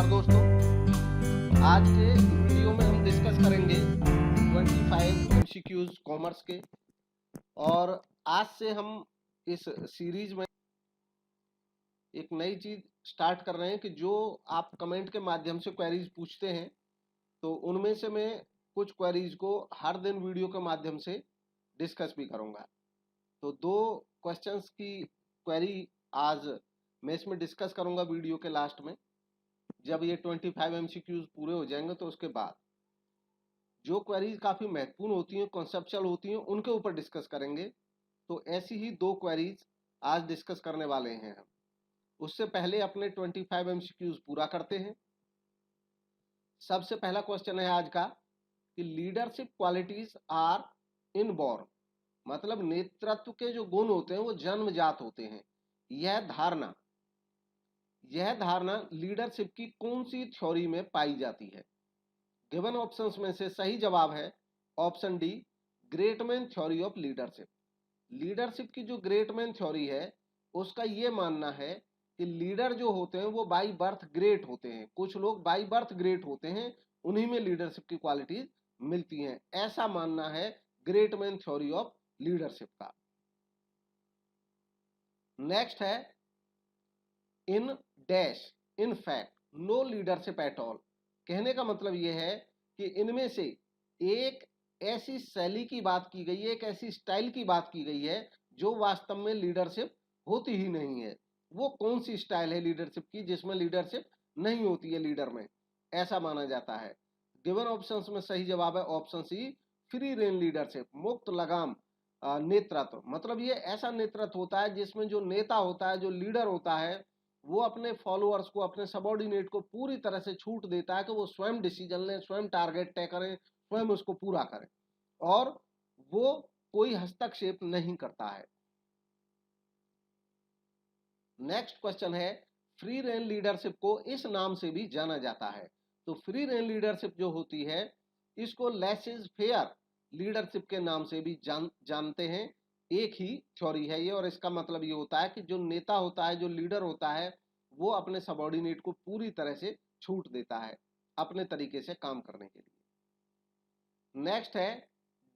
नमस्कार दोस्तों, आज के वीडियो में हम डिस्कस करेंगे 25 एमसीक्यूज कॉमर्स के। और आज से हम इस सीरीज में एक नई चीज स्टार्ट कर रहे हैं कि जो आप कमेंट के माध्यम से क्वेरीज पूछते हैं, तो उनमें से मैं कुछ क्वेरीज को हर दिन वीडियो के माध्यम से डिस्कस भी करूंगा। तो 2 क्वेश्चंस की क्वेरी आज मैं इसमें डिस्कस करूंगा वीडियो के लास्ट में। जब ये 25 एमसीक्यूज पूरे हो जाएंगे तो उसके बाद जो क्वेरीज काफी महत्वपूर्ण होती हैं, कॉन्सेप्चुअल होती हैं, उनके ऊपर डिस्कस करेंगे। तो ऐसी ही 2 क्वेरीज आज डिस्कस करने वाले हैं हम। उससे पहले अपने 25 एमसीक्यूज पूरा करते हैं। सबसे पहला क्वेश्चन है आज का कि लीडरशिप क्वालिटीज आर इनबॉर्न, मतलब नेतृत्व के जो गुण होते हैं वो जन्मजात होते हैं। यह धारणा लीडरशिप की कौन सी थ्योरी में पाई जाती है? गिवन ऑप्शंस में से सही जवाब है option D, great man theory of leadership. Leadership की जो ग्रेट मैन थ्योरी है उसका ये मानना है कि लीडर जो होते हैं वो बाई बर्थ ग्रेट होते हैं। कुछ लोग बाई बर्थ ग्रेट होते हैं, उन्हीं में लीडरशिप की क्वालिटीज मिलती हैं, ऐसा मानना है great man theory of leadership का। नेक्स्ट है in dash in fact no leadership at all. कहने का मतलब यह है कि इनमें से एक ऐसी शैली की बात की गई है, एक ऐसी स्टाइल की बात की गई है जो वास्तव में लीडरशिप होती ही नहीं है। वो कौन सी स्टाइल है लीडरशिप की जिसमें लीडरशिप नहीं होती है लीडर में, ऐसा माना जाता है। गिवन ऑप्शंस में सही जवाब है option C, free rein leadership, मुक्त लगाम नेतृत्व। मतलब ये ऐसा नेतृत्व होता है जिसमें जो नेता होता है, जो लीडर होता है, वो अपने फॉलोअर्स को, अपने सबॉर्डिनेट को पूरी तरह से छूट देता है कि वो स्वयं डिसीजन लें, स्वयं टारगेट तय करें, स्वयं उसको पूरा करें, और वो कोई हस्तक्षेप नहीं करता है। नेक्स्ट क्वेश्चन है फ्री रेन लीडरशिप को इस नाम से भी जाना जाता है। तो फ्री रेन लीडरशिप जो होती है इसको लेसिज फेयर लीडरशिप के नाम से भी जानते हैं। एक ही थ्योरी है ये, और इसका मतलब ये होता है कि जो नेता होता है, जो लीडर होता है, वो अपने सबॉर्डिनेट को पूरी तरह से छूट देता है अपने तरीके से काम करने के लिए। नेक्स्ट है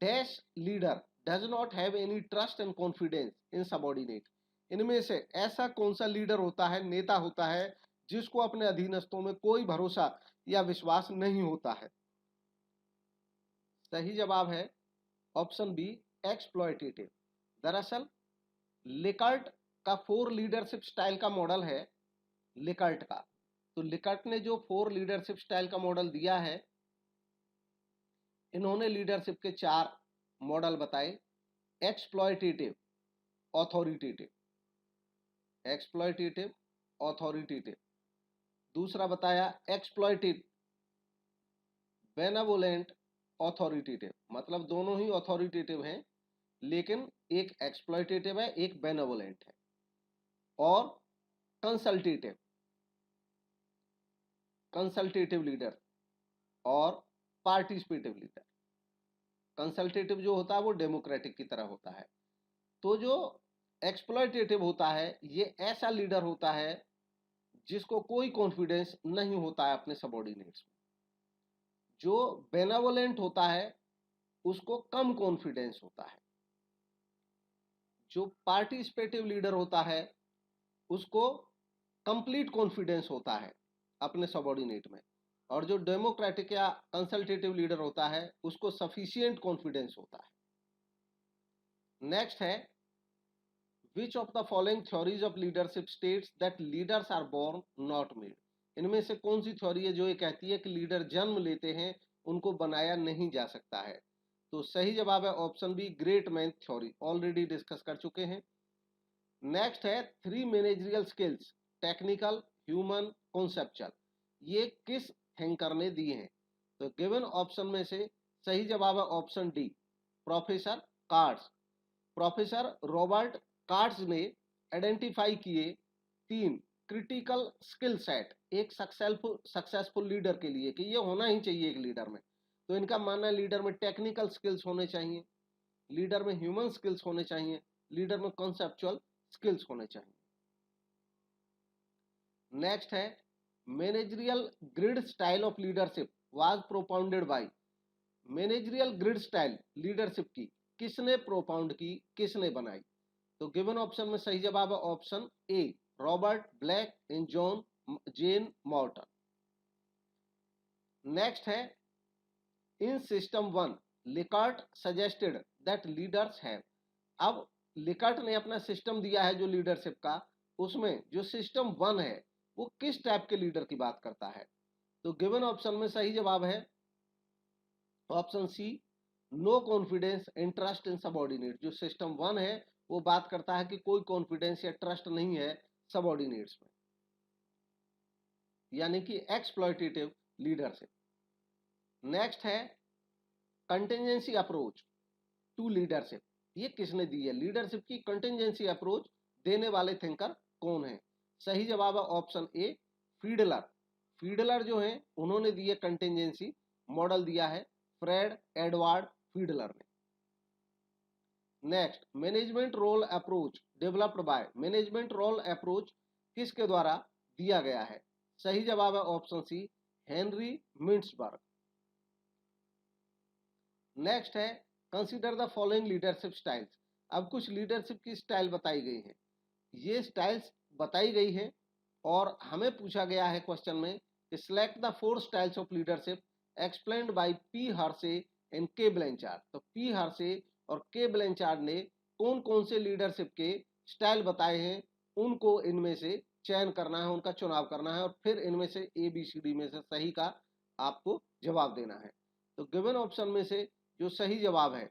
dash leader does not have any trust and confidence in subordinate. इनमें से ऐसा कौन सा लीडर होता है, नेता होता है, जिसको अपने अधीनस्थों में कोई भरोसा या विश्वास नहीं होता है? सही जवाब है ऑप्शन बी, एक्सप्लॉयटेटिव। दरअसल लिकर्ट का 4 लीडरशिप स्टाइल का मॉडल है लिकर्ट का। तो लिकर्ट ने जो 4 लीडरशिप स्टाइल का मॉडल दिया है, इन्होंने लीडरशिप के 4 मॉडल बताए। Exploitative, authoritative, exploitative, authoritative. दूसरा बताया एक्सप्लॉयटेटिव, बेनेवोलेंट, ऑथोरिटेटिव। मतलब दोनों ही ऑथोरिटेटिव हैं, लेकिन एक एक्सप्लॉयटेटिव है, एक बेनेवोलेंट है। और कंसल्टेटिव, कंसल्टेटिव लीडर और पार्टिसिपेटिव लीडर। कंसल्टेटिव जो होता है वो डेमोक्रेटिक की तरह होता है। तो जो एक्सप्लॉयटेटिव होता है ये ऐसा लीडर होता है जिसको कोई कॉन्फिडेंस नहीं होता है अपने सबॉर्डिनेट्स में। जो बेनेवोलेंट होता है उसको कम कॉन्फिडेंस होता है। जो पार्टिसिपेटिव लीडर होता है उसको कंप्लीट कॉन्फिडेंस होता है अपने सबॉर्डिनेट में। और जो डेमोक्रेटिक या कंसल्टेटिव लीडर होता है उसको सफिशिएंट कॉन्फिडेंस होता है। नेक्स्ट है which of the following theories of leadership states that leaders are born not made. इनमें से कौन सी थ्योरी है जो ये कहती है कि लीडर जन्म लेते हैं, उनको बनाया नहीं जा सकता है? तो सही जवाब है option B, great man theory. Already discuss कर चुके हैं। नेक्स्ट है 3 managerial skills, technical, human, conceptual. ये किस थिंकर ने दिए हैं? तो गिवन ऑप्शन में से सही जवाब है option D, professor cards. Professor Robert cards ने आइडेंटिफाई किए 3 क्रिटिकल स्किल सेट एक सक्सेसफुल लीडर के लिए कि ये होना ही चाहिए एक लीडर में। तो इनका मानना है लीडर में टेक्निकल स्किल्स होने चाहिए, लीडर में ह्यूमन स्किल्स होने चाहिए, लीडर में कॉन्सेप्चुअल स्किल्स होने चाहिए। नेक्स्ट है managerial grid style of leadership was propounded bye. Managerial grid style leadership की किसने प्रोपाउंड की, किसने बनाई? तो गिवन ऑप्शन में सही जवाब है option A, Robert Black and John Jane Morton. Next है, in system one Likert suggested that leaders have. अब लिकर्ट ने अपना सिस्टम दिया है जो लीडरशिप का, उसमें जो सिस्टम वन है वो किस टाइप के लीडर की बात करता है? तो गिवन ऑप्शन में सही जवाब है option C, no confidence and trust in subordinate. जो सिस्टम वन है वो बात करता है कि कोई कॉन्फिडेंस या ट्रस्ट नहीं है सबऑर्डिनेट्स में, यानी कि एक्सप्लॉयटेटिव लीडरशिप। नेक्स्ट है, कंटिजेंसी अप्रोच टू लीडरशिप। ये किसने दी है? लीडरशिप की कंटिजेंसी अप्रोच देने वाले थिंकर कौन है? सही जवाब है ऑप्शन ए, फीडलर। फीडलर जो है उन्होंने दी है कंटिजेंसी मॉडल दिया है, फ्रेड एडवर्ड फीडलर ने। Next, management role approach developed by. Management role approach किसके द्वारा दिया गया है? सही जवाब है option C, Henry Mintzberg. Next है, consider the following leadership styles. अब कुछ लीडरशिप की स्टाइल बताई गई है, ये स्टाइल्स बताई गई है और हमें पूछा गया है क्वेश्चन में कि select the 4 styles of leadership explained by P Hershey and के ब्लैंचार्ड। तो पी हर्से और के ब्लैंचार्ड ने कौन कौन से लीडरशिप के स्टाइल बताए हैं, उनको इनमें से चयन करना है, उनका चुनाव करना है और फिर इनमें से ए बी सी डी में से सही का आपको जवाब देना है। तो गिवन ऑप्शन में से जो सही जवाब है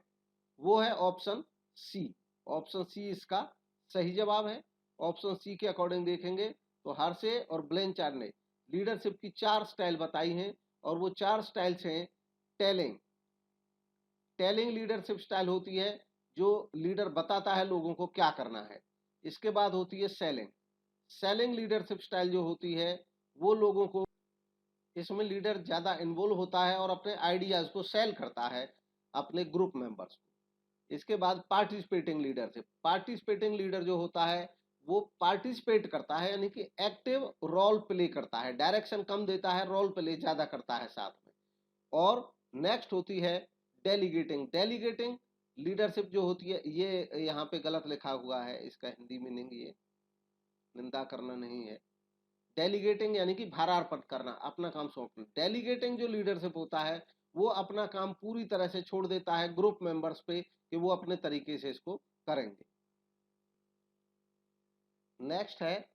वो है ऑप्शन सी। ऑप्शन सी इसका सही जवाब है। ऑप्शन सी के अकॉर्डिंग देखेंगे तो हर्से और ब्लैंचार्ड ने लीडरशिप की 4 स्टाइल बताई हैं और वो 4 स्टाइल्स हैं, टेलिंग। टेलिंग लीडरशिप स्टाइल होती है जो लीडर बताता है लोगों को क्या करना है। इसके बाद होती है सेलिंग। सेलिंग लीडरशिप स्टाइल जो होती है वो लोगों को, इसमें लीडर ज्यादा इन्वॉल्व होता है और अपने आइडियाज को सेल करता है अपने ग्रुप मेंबर्स को। इसके बाद पार्टिसिपेटिंग लीडरशिप। पार्टिसिपेटिंग लीडर जो होता है वो पार्टिसिपेट करता है, यानी कि एक्टिव रोल प्ले करता है, डायरेक्शन कम देता है, रोल प्ले ज्यादा करता है साथ में। और नेक्स्ट होती है डेलीगेटिंग। डेलीगेटिंग लीडरशिप जो होती है, ये यहाँ पे गलत लिखा हुआ है, इसका हिंदी मीनिंग ये निंदा करना नहीं है। डेलीगेटिंग यानी कि भारार्पण करना, अपना काम सौंपना। डेलीगेटिंग जो लीडरशिप होता है वो अपना काम पूरी तरह से छोड़ देता है ग्रुप मेंबर्स पे कि वो अपने तरीके से इसको करेंगे। नेक्स्ट है,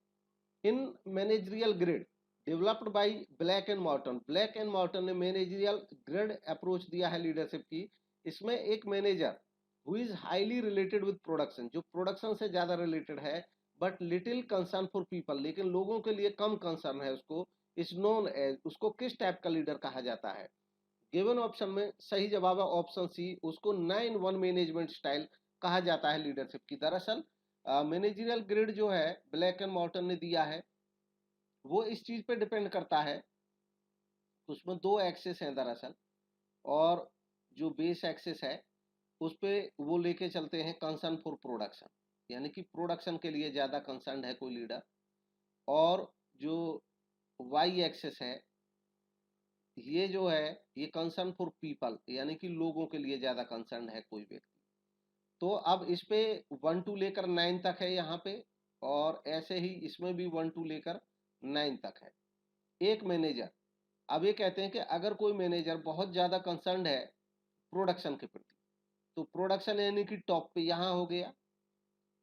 in managerial grid developed by Black and Morton. Black and Morton ने मैनेजरियल ग्रिड अप्रोच दिया है लीडरशिप की। इसमें एक manager who is highly related with production, जो प्रोडक्शन से ज्यादा रिलेटेड है but little concern for people, लेकिन लोगों के लिए कम कंसर्न है उसको, इज नोन एज, उसको किस टाइप का लीडर कहा जाता है? गिवन ऑप्शन में सही जवाब है ऑप्शन सी, उसको 9-1 मैनेजमेंट स्टाइल कहा जाता है लीडरशिप की। दरअसल मैनेजरियल ग्रिड जो है ब्लैक एंड मॉर्टन ने दिया है वो इस चीज पे डिपेंड करता है, उसमें 2 एक्सेस हैं दरअसल, और जो बेस एक्सेस है उस पे वो लेके चलते हैं कंसर्न फॉर प्रोडक्शन, यानी कि प्रोडक्शन के लिए ज्यादा कंसर्न है कोई लीडर। और जो वाई एक्सेस है ये जो है ये कंसर्न फॉर पीपल, यानी कि लोगों के लिए ज्यादा कंसर्न है कोई व्यक्ति। तो अब इस पे 1 to लेकर 9 तक है यहाँ पे, और ऐसे ही इसमें भी 1 to लेकर 9 तक है। एक मैनेजर, अब ये कहते हैं कि अगर कोई मैनेजर बहुत ज्यादा कंसर्न है प्रोडक्शन के प्रति, तो प्रोडक्शन यानी कि टॉप पे यहाँ हो गया,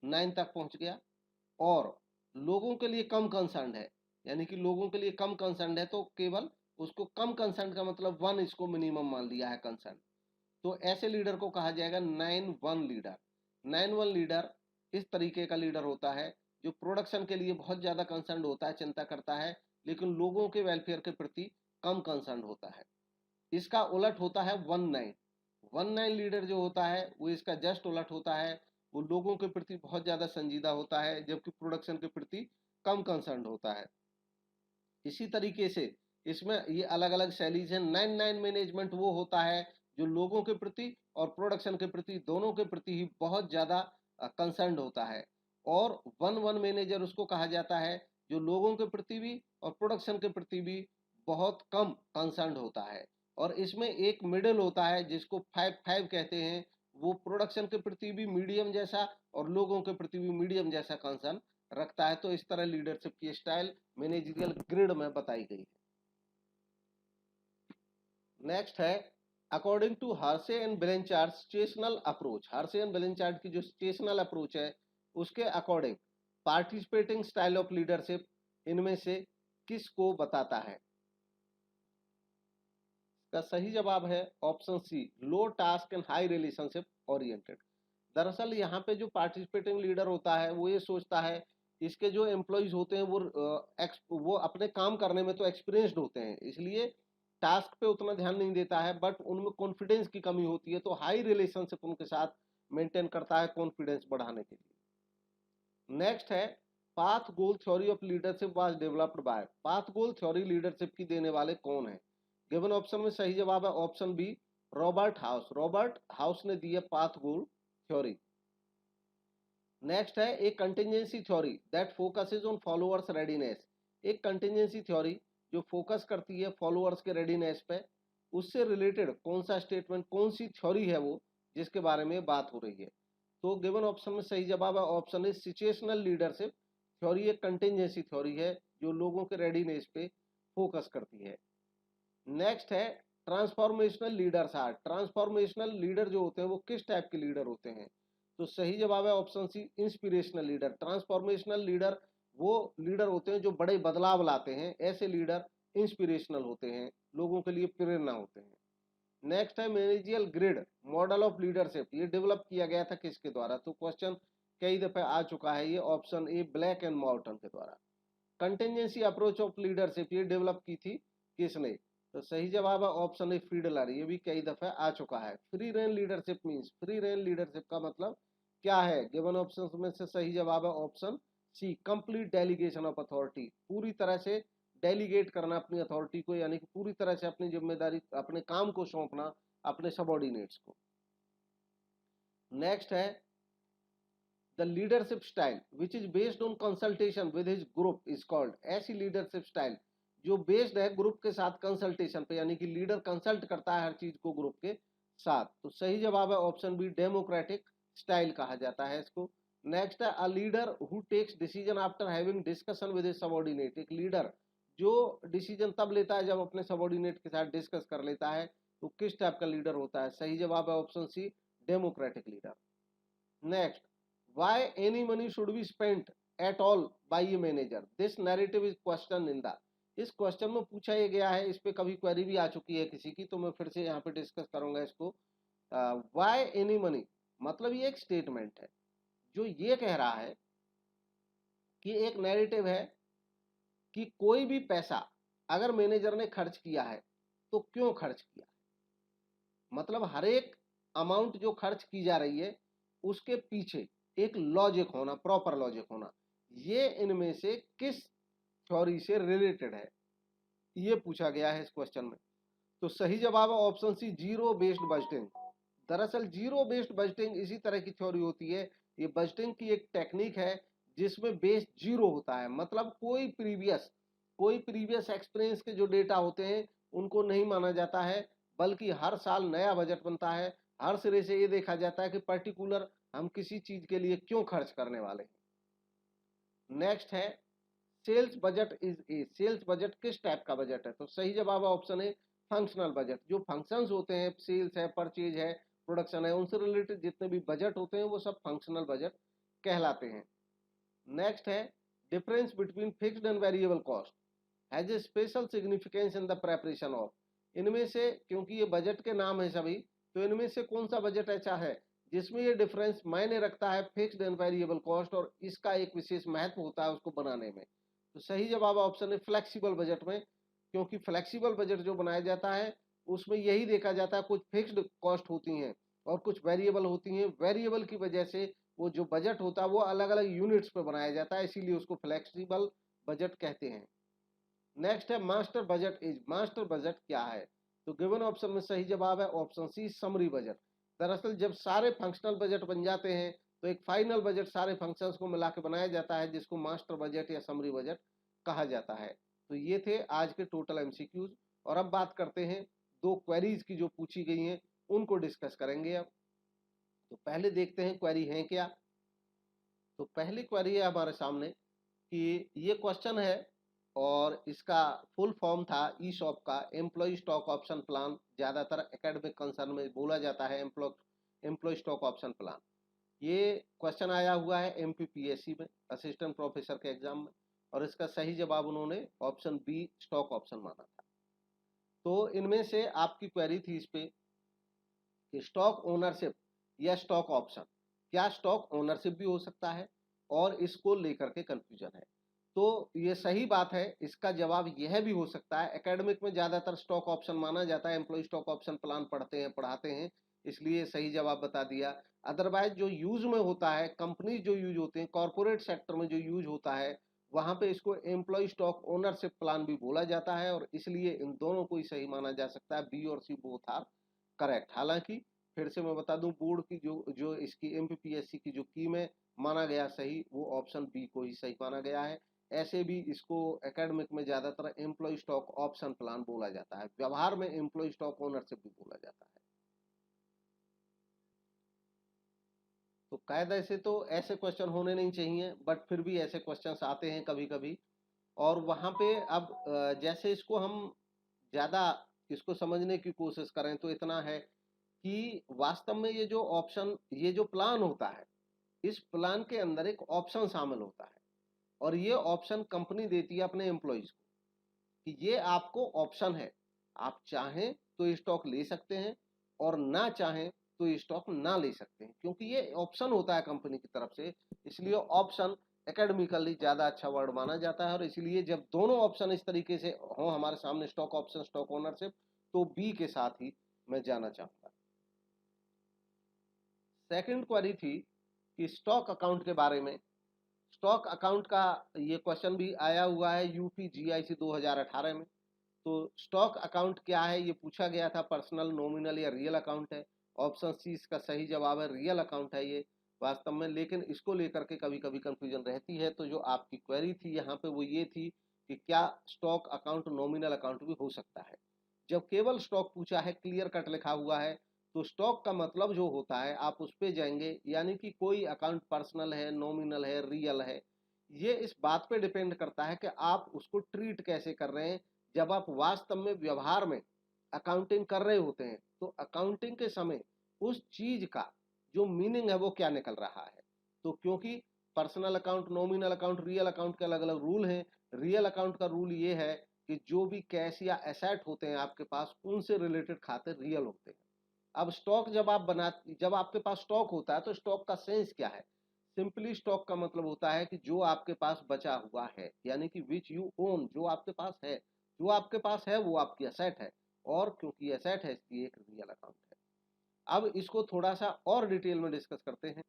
9 तक पहुंच गया। और लोगों के लिए कम कंसर्न है, यानी कि लोगों के लिए कम कंसर्न है तो केवल उसको कम कंसर्न का मतलब 1 इसको मिनिमम मान लिया है कंसर्न, तो ऐसे लीडर को कहा जाएगा 9-1 लीडर। 9-1 लीडर इस तरीके का लीडर होता है जो प्रोडक्शन के लिए बहुत ज्यादा कंसर्न होता है, चिंता करता है, लेकिन लोगों के वेलफेयर के प्रति कम कंसर्न होता है। इसका उलट होता है 1-9 लीडर जो होता है वो इसका जस्ट उलट होता है, वो लोगों के प्रति बहुत ज्यादा संजीदा होता है जबकि प्रोडक्शन के प्रति कम कंसर्न होता है। इसी तरीके से इसमें ये अलग अलग शैलीज हैं। 9-9 मैनेजमेंट वो होता है जो लोगों के प्रति और प्रोडक्शन के प्रति दोनों के प्रति ही बहुत ज्यादा कंसर्न होता है। और 1-1 मैनेजर उसको कहा जाता है जो लोगों के प्रति भी और प्रोडक्शन के प्रति भी बहुत कम कंसर्न होता है। और इसमें एक मिडिल होता है जिसको 5-5 कहते हैं, वो प्रोडक्शन के प्रति भी मीडियम जैसा और लोगों के प्रति भी मीडियम जैसा कंसर्न रखता है। तो इस तरह लीडरशिप की स्टाइल मैनेजरियल ग्रिड में बताई गई है। नेक्स्ट है according to Hersey and Blanchard situational approach. Hersey and Blanchard की जो सिचुएशनल अप्रोच है उसके according participating style of leadership इनमें से किसको बताता है? का सही जवाब है option C, low task and high relationship oriented. दरअसल यहाँ पे जो पार्टिसिपेटिंग लीडर होता है वो ये सोचता है इसके जो एम्प्लॉइज होते हैं वो अपने काम करने में तो एक्सपीरियंस्ड होते हैं, इसलिए टास्क पे उतना ध्यान नहीं देता है, बट उनमें कॉन्फिडेंस की कमी होती है, तो हाई रिलेशनशिप उनके साथ मेंटेन करता है कॉन्फिडेंस बढ़ाने के लिए। नेक्स्ट है path goal theory of leadership was developed by. Path goal theory leadership की देने वाले कौन है? गिवन ऑप्शन में सही जवाब है option B, Robert House. Robert House ने दी है पाथ गोल थ्योरी। नेक्स्ट है एक contingency theory that focuses on followers readiness. एक कंटिजेंसी थ्योरी जो फोकस करती है फॉलोअर्स के रेडीनेस पे, उससे रिलेटेड कौन सा स्टेटमेंट, कौन सी थ्योरी है वो जिसके बारे में बात हो रही है? तो गिवन ऑप्शन में सही जवाब है ऑप्शन है सिचुएशनल लीडरशिप थ्योरी। एक कंटिजेंसी थ्योरी है जो लोगों के रेडीनेस पे फोकस करती है। नेक्स्ट है transformational leaders are. Transformational leader जो होते हैं वो किस टाइप के लीडर होते हैं? तो सही जवाब है option C, inspirational leader. Transformational leader वो लीडर होते हैं जो बड़े बदलाव लाते हैं, ऐसे लीडर इंस्पिरेशनल होते हैं, लोगों के लिए प्रेरणा होते हैं। नेक्स्ट है meningeal grid model of leadership. ये डेवलप किया गया था किसके द्वारा? तो क्वेश्चन कई दफे आ चुका है, ये option A, Blake and Mouton के द्वारा। कंटिजेंसी अप्रोच ऑफ लीडरशिप ये डेवलप की थी किसने? तो सही जवाब है ऑप्शन ए, फीडलर। ये भी कई दफे आ चुका है। Free rein leadership means, free rein leadership का मतलब क्या है? गिवन ऑप्शन में से सही जवाब है option C, complete delegation of authority. पूरी तरह से डेलीगेट करना अपनी अथॉरिटी को, यानी कि पूरी तरह से अपनी जिम्मेदारी, अपने काम को सौंपना अपने सबॉर्डिनेट्स को। नेक्स्ट है the leadership style which is based on consultation with his group is called. ऐसी लीडरशिप स्टाइल जो बेस्ड है ग्रुप के साथ कंसल्टेशन पे, यानी कि लीडर कंसल्ट करता है हर चीज को ग्रुप के साथ। तो सही जवाब है ऑप्शन बी, डेमोक्रेटिक स्टाइल कहा जाता है इसको। नेक्स्ट है a leader who takes decision after having discussion with his subordinate. एक लीडर जो डिसीजन तब लेता है जब अपने सबऑर्डिनेट के साथ डिस्कस कर लेता है, तो किस टाइप का लीडर होता है? सही जवाब है option C, democratic leader. Next, why any money should be spent at all by a manager, this narrative is question in the. इस क्वेश्चन में पूछा ये गया है, इस पे कभी क्वेरी भी आ चुकी है किसी की, तो मैं फिर से यहाँ पे डिस्कस करूंगा इसको। व्हाई एनी मनी मतलब ये एक स्टेटमेंट है जो ये कह रहा है कि एक नैरेटिव है कि कोई भी पैसा अगर मैनेजर ने खर्च किया है तो क्यों खर्च किया, मतलब हर एक अमाउंट जो खर्च की जा रही है उसके पीछे एक लॉजिक होना, प्रॉपर लॉजिक होना, ये इनमें से किस थ्योरी से रिलेटेड है, ये पूछा गया है इस क्वेश्चन में। तो सही जवाब है option C, zero based budgeting. दरअसल जीरो बेस्ड बजटिंग इसी तरह की थ्योरी होती है। ये बजटिंग की एक टेक्निक है जिसमें बेस जीरो होता है, मतलब कोई प्रीवियस एक्सपीरियंस के जो डेटा होते हैं उनको नहीं माना जाता है, बल्कि हर साल नया बजट बनता है। हर सिरे से ये देखा जाता है कि पर्टिकुलर हम किसी चीज के लिए क्यों खर्च करने वाले हैं। नेक्स्ट है sales budget is A. Sales budget किस टाइप का बजट है? तो सही जवाब है ऑप्शन ए, फंक्शनल बजट। जो फंक्शंस होते हैं, सेल्स है, परचेज है, प्रोडक्शन है, उनसे रिलेटेड जितने भी बजट होते हैं वो सब फंक्शनल बजट कहलाते हैं। नेक्स्ट है difference between fixed and variable cost has a special significance in the preparation of. इनमें से, क्योंकि ये बजट के नाम है सभी, तो इनमें से कौन सा बजट ऐसा है जिसमें ये डिफरेंस मायने रखता है फिक्स्ड एंड वेरिएबल कॉस्ट, और इसका एक विशेष महत्व होता है उसको बनाने में? तो सही जवाब ऑप्शन है फ्लेक्सिबल बजट में, क्योंकि फ्लेक्सिबल बजट जो बनाया जाता है उसमें यही देखा जाता है कुछ फिक्स्ड कॉस्ट होती हैं और कुछ वेरिएबल होती हैं। वेरिएबल की वजह से वो जो बजट होता है वो अलग अलग यूनिट्स पे बनाया जाता है, इसीलिए उसको फ्लेक्सिबल बजट कहते हैं। नेक्स्ट है master budget is. Master budget क्या है? तो गिवन ऑप्शन में सही जवाब है ऑप्शन सी, समरी बजट। दरअसल जब सारे फंक्शनल बजट बन जाते हैं तो एक फाइनल बजट सारे फंक्शंस को मिला के बनाया जाता है जिसको मास्टर बजट या समरी बजट कहा जाता है। तो ये थे आज के टोटल एमसीक्यूज। और अब बात करते हैं 2 क्वेरीज की जो पूछी गई हैं, उनको डिस्कस करेंगे अब। तो पहले देखते हैं क्वेरी है क्या। तो पहली क्वेरी है हमारे सामने कि ये क्वेश्चन है और इसका फुल फॉर्म था ईशॉप का, एम्प्लॉय स्टॉक ऑप्शन प्लान। ज्यादातर एकेडमिक कंसर्न में बोला जाता है एम्प्लॉय स्टॉक ऑप्शन प्लान। ये क्वेश्चन आया हुआ है एमपीपीएससी में, असिस्टेंट प्रोफेसर के एग्जाम में, और इसका सही जवाब उन्होंने ऑप्शन बी स्टॉक ऑप्शन माना था। तो इनमें से आपकी क्वेरी थी इस पे कि स्टॉक ओनरशिप या स्टॉक ऑप्शन, क्या स्टॉक ओनरशिप भी हो सकता है, और इसको लेकर के कंफ्यूजन है। तो ये सही बात है, इसका जवाब यह भी हो सकता है। एकेडमिक में ज्यादातर स्टॉक ऑप्शन माना जाता है, एम्प्लॉय स्टॉक ऑप्शन प्लान पढ़ाते हैं, इसलिए सही जवाब बता दिया। अदरवाइज जो यूज में होता है, कंपनी जो यूज होते हैं, कॉर्पोरेट सेक्टर में जो यूज होता है, वहां पे इसको एम्प्लॉय स्टॉक ओनरशिप प्लान भी बोला जाता है, और इसलिए इन दोनों को ही सही माना जा सकता है। बी और सी बोथ आर करेक्ट। हालांकि फिर से मैं बता दूं, बोर्ड की जो जो इसकी एमपीपीएससी की जो की में माना गया सही, वो ऑप्शन बी को ही सही माना गया है। ऐसे भी इसको एकेडमिक में ज्यादातर एम्प्लॉय स्टॉक ऑप्शन प्लान बोला जाता है, व्यवहार में एम्प्लॉय स्टॉक ओनरशिप भी बोला जाता है। तो कायदे से तो ऐसे क्वेश्चन होने नहीं चाहिए, बट फिर भी ऐसे क्वेश्चंस आते हैं कभी कभी। और वहां पे अब जैसे इसको हम ज्यादा इसको समझने की कोशिश करें तो इतना है कि वास्तव में ये जो ऑप्शन, ये जो प्लान होता है, इस प्लान के अंदर एक ऑप्शन शामिल होता है, और ये ऑप्शन कंपनी देती है अपने एम्प्लॉइज को कि ये आपको ऑप्शन है, आप चाहें तो स्टॉक ले सकते हैं और ना चाहें तो स्टॉक ना ले सकते हैं, क्योंकि ये ऑप्शन होता है कंपनी की तरफ से। इसलिए ऑप्शन एकेडमिकली ज्यादा अच्छा वर्ड माना जाता है, और इसलिए जब दोनों ऑप्शन इस तरीके से हो हमारे सामने, स्टॉक ऑप्शन स्टॉक ओनरशिप, तो बी के साथ ही मैं जाना चाहूंगा। सेकंड क्वेरी थी कि स्टॉक अकाउंट के बारे में। स्टॉक अकाउंट का ये क्वेश्चन भी आया हुआ है यूपी जीआईसी 2018 में। तो स्टॉक अकाउंट क्या है ये पूछा गया था, पर्सनल, नॉमिनल या रियल अकाउंट है। ऑप्शन सी इसका सही जवाब है, रियल अकाउंट है ये वास्तव में। लेकिन इसको लेकर के कभी कभी कंफ्यूजन रहती है। तो जो आपकी क्वेरी थी यहाँ पे वो ये थी कि क्या स्टॉक अकाउंट नॉमिनल अकाउंट भी हो सकता है। जब केवल स्टॉक पूछा है, क्लियर कट लिखा हुआ है, तो स्टॉक का मतलब जो होता है आप उस पे जाएंगे, यानी कि कोई अकाउंट पर्सनल है, नॉमिनल है, रियल है, ये इस बात पे डिपेंड करता है कि आप उसको ट्रीट कैसे कर रहे हैं। जब आप वास्तव में व्यवहार में अकाउंटिंग कर रहे होते हैं, तो अकाउंटिंग के समय उस चीज का जो मीनिंग है वो क्या निकल रहा है। तो क्योंकि personal account, nominal account, real account के अलग अलग रूल हैं। रियल अकाउंट का रूल ये है कि जो भी कैश या एसेट होते हैं आपके पास, उनसे रिलेटेड खाते रियल होते हैं। अब स्टॉक जब आपके पास स्टॉक होता है, तो स्टॉक का सेंस क्या है। सिंपली स्टॉक का मतलब होता है कि जो आपके पास बचा हुआ है, यानी कि विच यू ओन, जो आपके पास है, जो आपके पास है वो आपकी एसेट है, और क्योंकि एसेट है इसलिए एक रियल अकाउंट है। अब इसको थोड़ा सा और डिटेल में डिस्कस करते हैं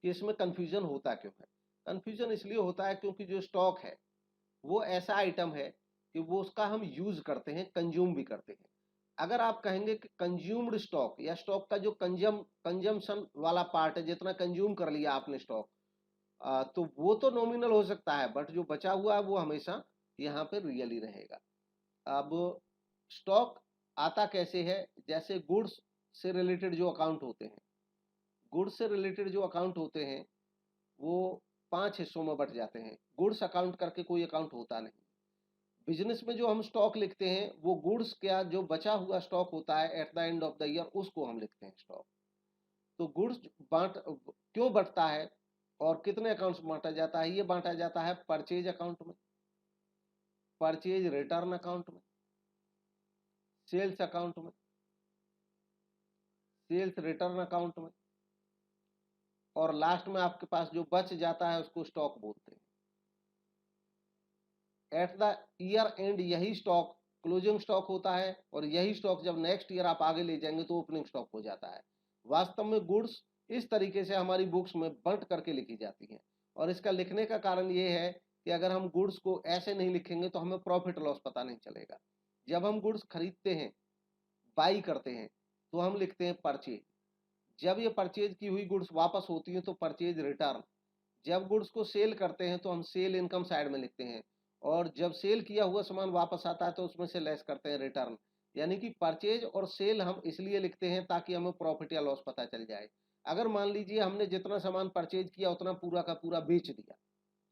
कि इसमें कंफ्यूजन होता क्यों है। कंफ्यूजन इसलिए होता है क्योंकि जो स्टॉक है वो ऐसा आइटम है कि वो उसका हम यूज करते हैं, कंज्यूम भी करते हैं। अगर आप कहेंगे कि कंज्यूम्ड स्टॉक, या स्टॉक का जो कंजम्पशन वाला पार्ट है, जितना कंज्यूम कर लिया आपने स्टॉक, तो वो तो नॉमिनल हो सकता है, बट जो बचा हुआ है वो हमेशा यहाँ पे रियल ही रहेगा। अब स्टॉक आता कैसे है, जैसे गुड्स से रिलेटेड जो अकाउंट होते हैं, गुड्स से रिलेटेड जो अकाउंट होते हैं वो 5 हिस्सों में बट जाते हैं। गुड्स अकाउंट करके कोई अकाउंट होता नहीं। बिजनेस में जो हम स्टॉक लिखते हैं, वो गुड्स क्या जो बचा हुआ स्टॉक होता है at the end of the year, उसको हम लिखते हैं स्टॉक। तो गुड्स बांट क्यों बंटता है और कितने अकाउंट्स में बांटा जाता है, ये बांटा जाता है परचेज अकाउंट में, परचेज रिटर्न अकाउंट में, सेल्स अकाउंट में, सेल्स रिटर्न अकाउंट में, और लास्ट में आपके पास जो बच जाता है उसको स्टॉक बोलते हैं। एट द ईयर एंड यही स्टॉक क्लोजिंग स्टॉक होता है, और यही स्टॉक जब नेक्स्ट ईयर आप आगे ले जाएंगे तो ओपनिंग स्टॉक हो जाता है। वास्तव में गुड्स इस तरीके से हमारी बुक्स में बंट करके लिखी जाती हैं, और इसका लिखने का कारण ये है कि अगर हम गुड्स को ऐसे नहीं लिखेंगे तो हमें प्रॉफिट लॉस पता नहीं चलेगा। जब हम गुड्स खरीदते हैं, बाई करते हैं, तो हम लिखते हैं परचेज। जब ये परचेज की हुई गुड्स वापस होती है तो परचेज रिटर्न। जब गुड्स को सेल करते हैं तो हम सेल इनकम साइड में लिखते हैं, और जब सेल किया हुआ सामान वापस आता है तो उसमें से लेस करते हैं रिटर्न। यानी कि परचेज और सेल हम इसलिए लिखते हैं ताकि हमें प्रॉफिट या लॉस पता चल जाए। अगर मान लीजिए हमने जितना सामान परचेज किया उतना पूरा का पूरा बेच दिया,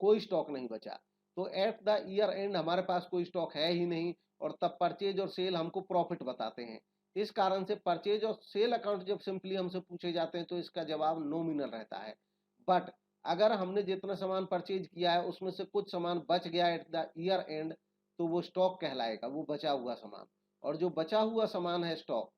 कोई स्टॉक नहीं बचा, तो एट द ईयर एंड हमारे पास कोई स्टॉक है ही नहीं, और तब परचेज और सेल हमको प्रॉफिट बताते हैं। इस कारण से परचेज और सेल अकाउंट जब सिंपली हमसे पूछे जाते हैं तो इसका जवाब नॉमिनल रहता है। बट अगर हमने जितना सामान परचेज किया है उसमें से कुछ सामान बच गया एट द ईयर एंड, तो वो स्टॉक कहलाएगा, वो बचा हुआ सामान। और जो बचा हुआ सामान है स्टॉक,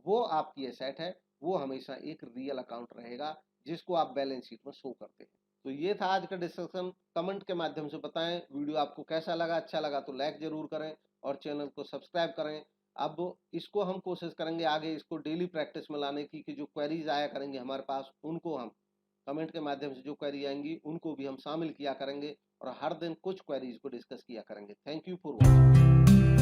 वो आपकी एसेट है, वो हमेशा एक रियल अकाउंट रहेगा जिसको आप बैलेंस शीट में शो करते हैं। तो ये था आज का डिस्कशन। कमेंट के माध्यम से बताएं वीडियो आपको कैसा लगा। अच्छा लगा तो लाइक जरूर करें और चैनल को सब्सक्राइब करें। अब इसको हम कोशिश करेंगे आगे इसको डेली प्रैक्टिस में लाने की, कि जो क्वेरीज आया करेंगे हमारे पास उनको हम कमेंट के माध्यम से जो क्वेरी आएंगी उनको भी हम शामिल किया करेंगे और हर दिन कुछ क्वेरीज को डिस्कस किया करेंगे। Thank you for watching.